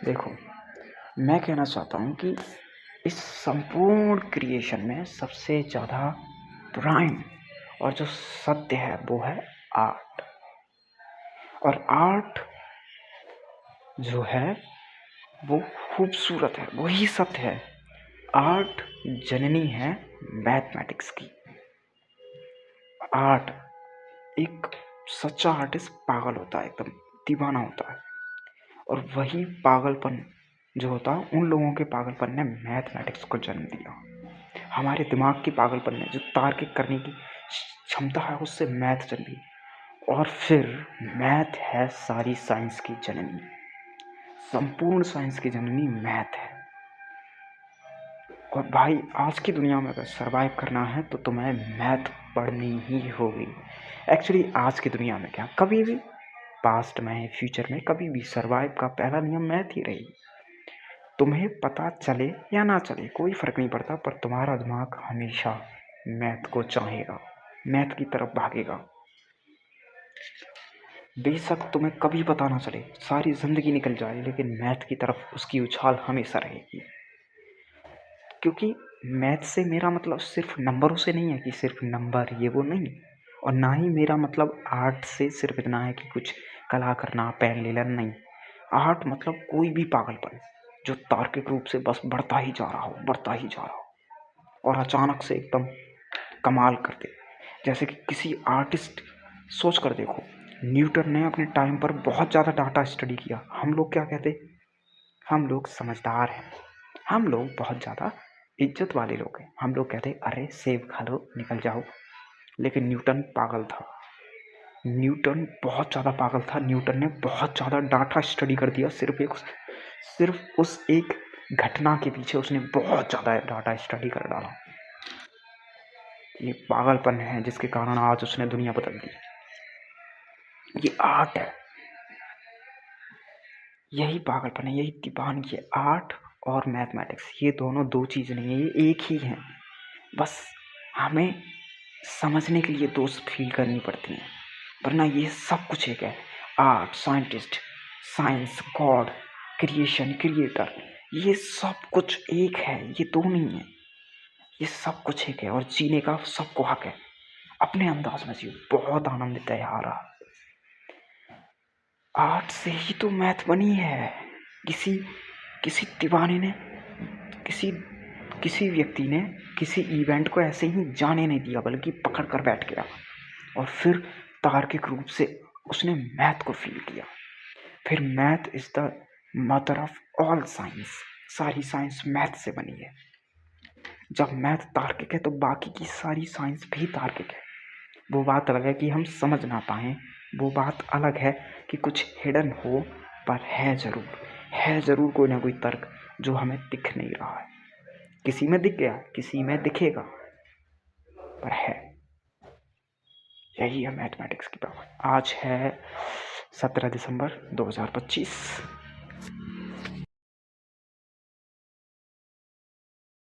देखो, मैं कहना चाहता हूँ कि इस संपूर्ण क्रिएशन में सबसे ज़्यादा प्राइम और जो सत्य है वो है आर्ट। और आर्ट जो है वो खूबसूरत है, वही सत्य है। आर्ट जननी है मैथमेटिक्स की। आर्ट एक सच्चा आर्टिस्ट पागल होता है, एकदम दीवाना होता है। और वही पागलपन जो होता है, उन लोगों के पागलपन ने मैथमेटिक्स को जन्म दिया। हमारे दिमाग की पागलपन ने जो तार्किक करने की क्षमता है, उससे मैथ जन्मी। और फिर मैथ है सारी साइंस की जननी। संपूर्ण साइंस की जननी मैथ है। और भाई, आज की दुनिया में अगर सरवाइव करना है तो तुम्हें मैथ पढ़नी ही होगी। एक्चुअली आज की दुनिया में क्या, कभी भी पास्ट में, फ्यूचर में, कभी भी सरवाइव का पहला नियम मैथ ही रहेगी। तुम्हें पता चले या ना चले कोई फ़र्क नहीं पड़ता, पर तुम्हारा दिमाग हमेशा मैथ को चाहेगा, मैथ की तरफ भागेगा। बेशक तुम्हें कभी पता ना चले, सारी ज़िंदगी निकल जाए, लेकिन मैथ की तरफ उसकी उछाल हमेशा रहेगी। क्योंकि मैथ से मेरा मतलब सिर्फ नंबरों से नहीं है कि सिर्फ नंबर ये वो नहीं। और ना ही मेरा मतलब आर्ट से सिर्फ इतना है कि कुछ कला करना, पेन ले लेना, नहीं। आर्ट मतलब कोई भी पागलपन जो तार्किक रूप से बस बढ़ता ही जा रहा हो, बढ़ता ही जा रहा हो, और अचानक से एकदम कमाल कर दे। जैसे कि किसी आर्टिस्ट, सोच कर देखो, न्यूटन ने अपने टाइम पर बहुत ज़्यादा डाटा स्टडी किया। हम लोग क्या कहते, हम लोग समझदार हैं, हम लोग बहुत ज़्यादा इज्जत वाले लोग हैं, हम लोग कहते अरे सेब खा लो, निकल जाओ। लेकिन न्यूटन पागल था, न्यूटन बहुत ज़्यादा पागल था। न्यूटन ने बहुत ज़्यादा डाटा स्टडी कर दिया। सिर्फ उस एक घटना के पीछे उसने बहुत ज़्यादा डाटा स्टडी कर डाला। ये पागलपन है जिसके कारण आज उसने दुनिया बदल दी। ये आर्ट है, यही पागलपन है, यही दीवानगी है। आर्ट और मैथमेटिक्स ये दोनों दो चीज़ नहीं है, ये एक ही है। बस हमें समझने के लिए दो फील करनी पड़ती हैं, वरना ये सब कुछ एक है। Art, scientist, science, God, creation, creator, ये सब कुछ एक है, ये दो नहीं है। ये सब कुछ एक है और जीने का सबको हक है। अपने अंदाज में जियो, बहुत आनंदित है यार। आर्ट से ही तो मैथ बनी है। किसी किसी दीवाने ने, किसी किसी व्यक्ति ने किसी इवेंट को ऐसे ही जाने नहीं दिया, बल्कि पकड़ कर बैठ गया और फिर तार्किक रूप से उसने मैथ को फील किया। फिर math is the mother of all science. सारी साइंस मैथ से बनी है। जब मैथ तार्किक है तो बाकी की सारी साइंस भी तार्किक है। वो बात अलग है कि हम समझ ना पाएं, वो बात अलग है कि कुछ हिडन हो, पर है ज़रूर कोई ना कोई तर्क जो हमें दिख नहीं रहा है। किसी में दिख गया, किसी में दिखेगा, पर है। यही है मैथमेटिक्स की पावर। आज है 17 दिसंबर 2025।